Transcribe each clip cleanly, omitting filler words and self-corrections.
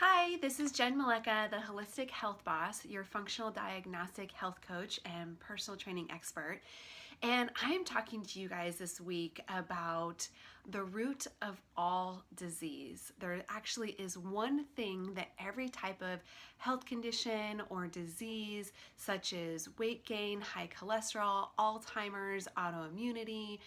Hi, this is Jen Maleka, the Holistic Health Boss, your functional diagnostic health coach and personal training expert. And I'm talking to you guys this week about the root of all disease. There actually is one thing that every type of health condition or disease, such as weight gain, high cholesterol, Alzheimer's, autoimmunity,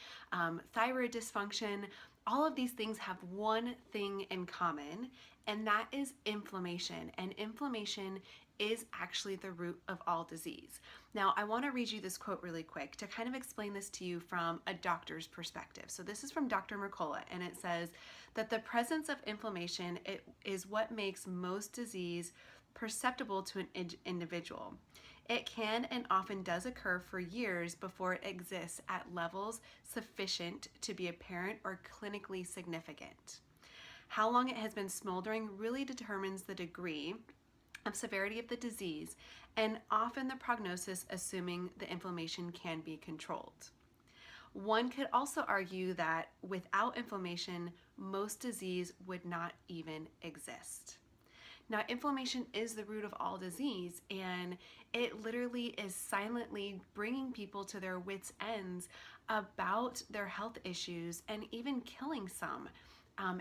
thyroid dysfunction, all of these things have one thing in common, and that is inflammation. And inflammation is actually the root of all disease. Now, I want to read you this quote really quick to kind of explain this to you from a doctor's perspective. So this is from Dr. Mercola, and it says that the presence of inflammation is what makes most disease perceptible to an individual. It can and often does occur for years before it exists at levels sufficient to be apparent or clinically significant. How long it has been smoldering really determines the degree of severity of the disease and often the prognosis, assuming the inflammation can be controlled. One could also argue that without inflammation, most disease would not even exist. Now, inflammation is the root of all disease, and it literally is silently bringing people to their wits' ends about their health issues and even killing some.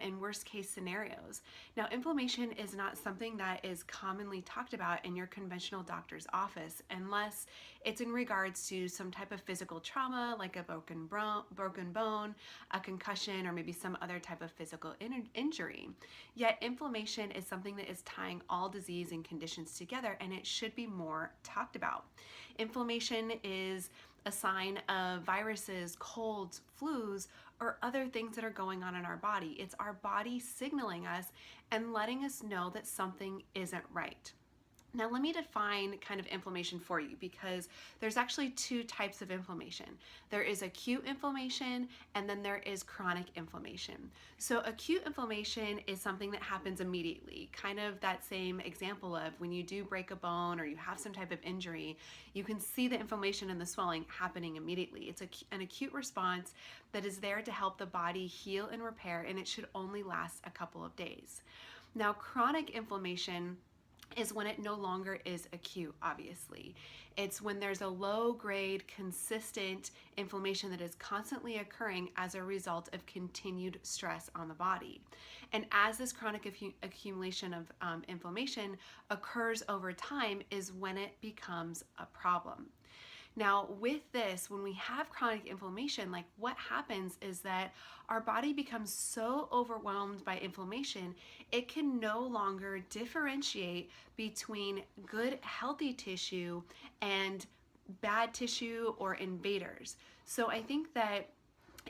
In worst case scenarios. Now, inflammation is not something that is commonly talked about in your conventional doctor's office unless it's in regards to some type of physical trauma like a broken bone, a concussion, or maybe some other type of physical injury. Yet inflammation is something that is tying all disease and conditions together, and it should be more talked about. Inflammation is a sign of viruses, colds, flus, or other things that are going on in our body. It's our body signaling us and letting us know that something isn't right. Now, let me define kind of inflammation for you, because there's actually two types of inflammation. There is acute inflammation, and then there is chronic inflammation. So acute inflammation is something that happens immediately, kind of that same example of when you do break a bone or you have some type of injury, you can see the inflammation and the swelling happening immediately. It's an acute response that is there to help the body heal and repair, and it should only last a couple of days. Now, chronic inflammation is when it no longer is acute, obviously. It's when there's a low-grade, consistent inflammation that is constantly occurring as a result of continued stress on the body. And as this chronic accumulation of inflammation occurs over time is when it becomes a problem. Now, with this, when we have chronic inflammation, like what happens is that our body becomes so overwhelmed by inflammation, it can no longer differentiate between good, healthy tissue and bad tissue or invaders. So I think that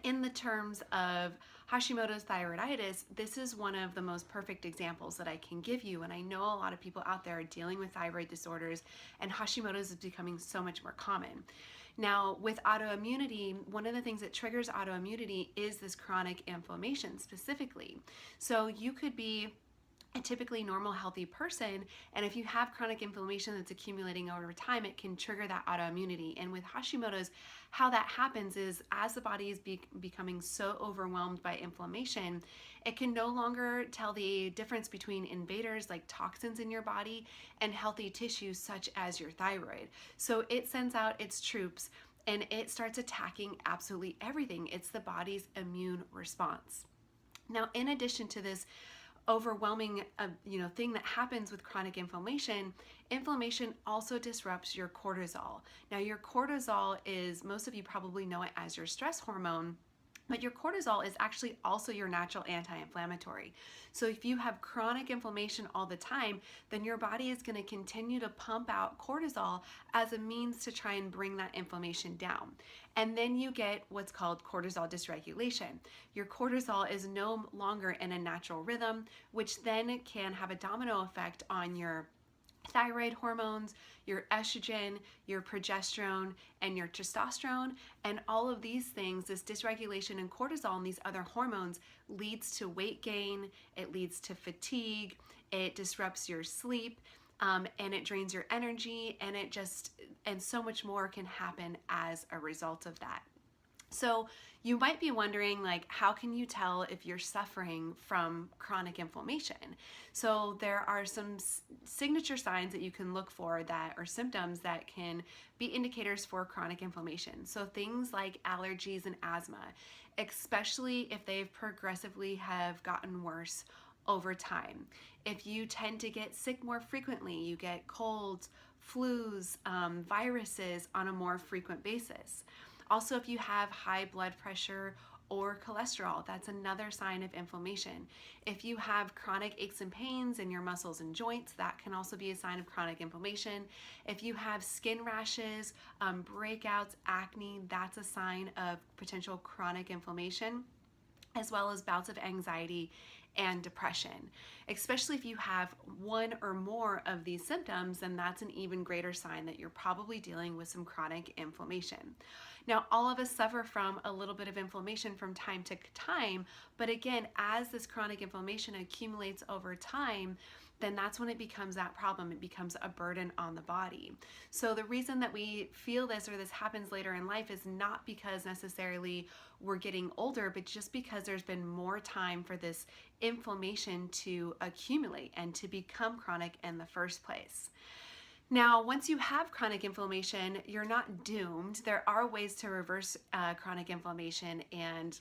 in the terms of Hashimoto's thyroiditis, this is one of the most perfect examples that I can give you. And I know a lot of people out there are dealing with thyroid disorders, and Hashimoto's is becoming so much more common. Now, with autoimmunity, one of the things that triggers autoimmunity is this chronic inflammation specifically. So you could be a typically normal, healthy person, and if you have chronic inflammation that's accumulating over time, it can trigger that autoimmunity. And with Hashimoto's, how that happens is as the body is becoming so overwhelmed by inflammation, it can no longer tell the difference between invaders like toxins in your body and healthy tissues such as your thyroid. So it sends out its troops and it starts attacking absolutely everything. It's the body's immune response. Now, in addition to this overwhelming thing that happens with chronic inflammation, inflammation also disrupts your cortisol. Now, your cortisol is, most of you probably know it as your stress hormone, but your cortisol is actually also your natural anti-inflammatory. So if you have chronic inflammation all the time, then your body is going to continue to pump out cortisol as a means to try and bring that inflammation down. And then you get what's called cortisol dysregulation. Your cortisol is no longer in a natural rhythm, which then can have a domino effect on your thyroid hormones, your estrogen, your progesterone, and your testosterone. And all of these things, this dysregulation in cortisol and these other hormones, leads to weight gain, it leads to fatigue, it disrupts your sleep, and it drains your energy, and so much more can happen as a result of that. So you might be wondering, like, how can you tell if you're suffering from chronic inflammation? So there are some signature signs that you can look for that are symptoms that can be indicators for chronic inflammation. So things like allergies and asthma, especially if they've progressively have gotten worse over time. If you tend to get sick more frequently, you get colds, flus, viruses on a more frequent basis. Also, if you have high blood pressure or cholesterol, that's another sign of inflammation. If you have chronic aches and pains in your muscles and joints, that can also be a sign of chronic inflammation. If you have skin rashes, breakouts, acne, that's a sign of potential chronic inflammation, as well as bouts of anxiety and depression. Especially if you have one or more of these symptoms, then that's an even greater sign that you're probably dealing with some chronic inflammation. Now, all of us suffer from a little bit of inflammation from time to time, but again, as this chronic inflammation accumulates over time, then that's when it becomes that problem. It becomes a burden on the body. So the reason that we feel this or this happens later in life is not because necessarily we're getting older, but just because there's been more time for this inflammation to accumulate and to become chronic in the first place. Now, once you have chronic inflammation, you're not doomed. There are ways to reverse chronic inflammation, and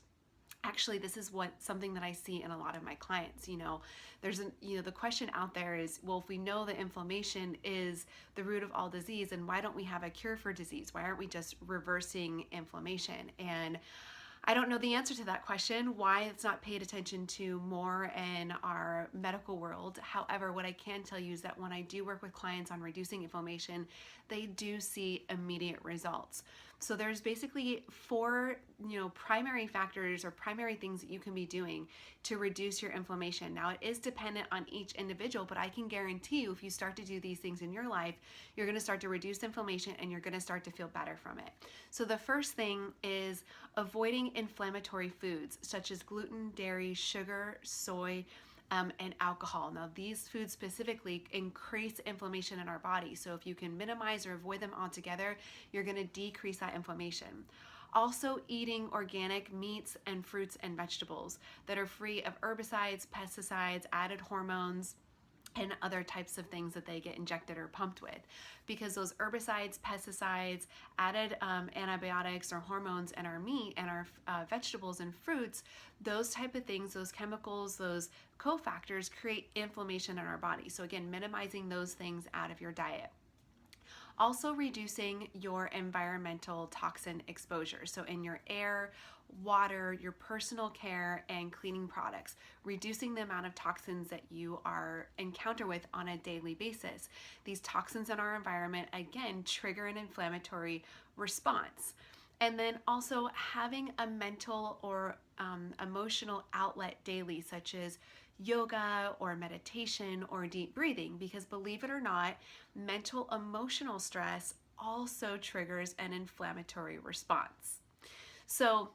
actually this is something that I see in a lot of my clients. The question out there is, well, if we know that inflammation is the root of all disease, and why don't we have a cure for disease? Why aren't we just reversing inflammation? And I don't know the answer to that question, why it's not paid attention to more in our medical world. However, what I can tell you is that when I do work with clients on reducing inflammation, they do see immediate results. So there's basically four, primary factors or primary things that you can be doing to reduce your inflammation. Now, it is dependent on each individual, but I can guarantee you if you start to do these things in your life, you're going to start to reduce inflammation and you're going to start to feel better from it. So the first thing is avoiding inflammatory foods such as gluten, dairy, sugar, soy, and alcohol. Now, these foods specifically increase inflammation in our body. So if you can minimize or avoid them altogether, you're going to decrease that inflammation. Also, eating organic meats and fruits and vegetables that are free of herbicides, pesticides, added hormones, and other types of things that they get injected or pumped with, because those herbicides, pesticides, added antibiotics or hormones in our meat and our vegetables and fruits, those type of things, those chemicals, those cofactors create inflammation in our body. So again, minimizing those things out of your diet. Also, reducing your environmental toxin exposure. So in your air, water, your personal care, and cleaning products, reducing the amount of toxins that you encounter with on a daily basis. These toxins in our environment, again, trigger an inflammatory response. And then also having a mental or emotional outlet daily, such as yoga or meditation or deep breathing, because believe it or not, mental emotional stress also triggers an inflammatory response. So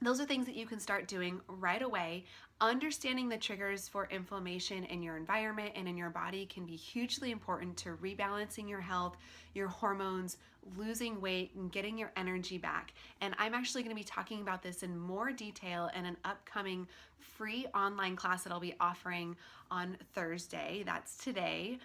those are things that you can start doing right away. Understanding the triggers for inflammation in your environment and in your body can be hugely important to rebalancing your health, your hormones, losing weight, and getting your energy back. And I'm actually going to be talking about this in more detail in an upcoming free online class that I'll be offering on Thursday. That's today.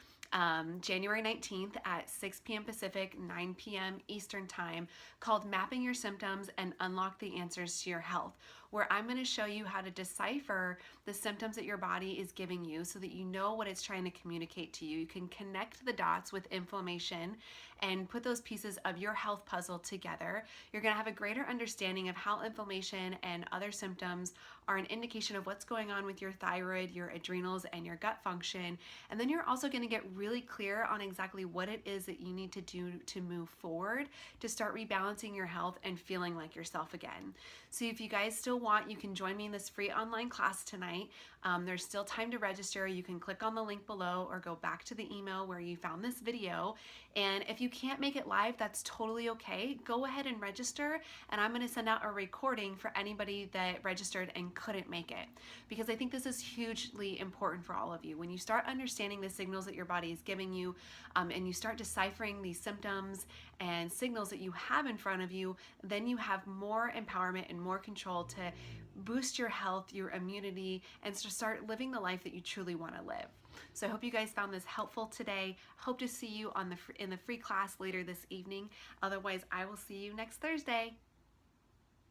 January 19th at 6 p.m. Pacific, 9 p.m. Eastern Time, called Mapping Your Symptoms and Unlock the Answers to Your Health, where I'm going to show you how to decipher the symptoms that your body is giving you so that you know what it's trying to communicate to you. You can connect the dots with inflammation and put those pieces of your health puzzle together. You're going to have a greater understanding of how inflammation and other symptoms are an indication of what's going on with your thyroid, your adrenals, and your gut function. And then you're also going to get really clear on exactly what it is that you need to do to move forward to start rebalancing your health and feeling like yourself again. So if you guys still still want, you can join me in this free online class tonight. There's still time to register. You can click on the link below or go back to the email where you found this video. And if you can't make it live, that's totally okay. Go ahead and register, and I'm going to send out a recording for anybody that registered and couldn't make it, because I think this is hugely important for all of you. When you start understanding the signals that your body is giving you, and you start deciphering these symptoms and signals that you have in front of you, then you have more empowerment and more control to boost your health, your immunity, and to start living the life that you truly want to live. So I hope you guys found this helpful today. Hope to see you in the free class later this evening. Otherwise, I will see you next Thursday.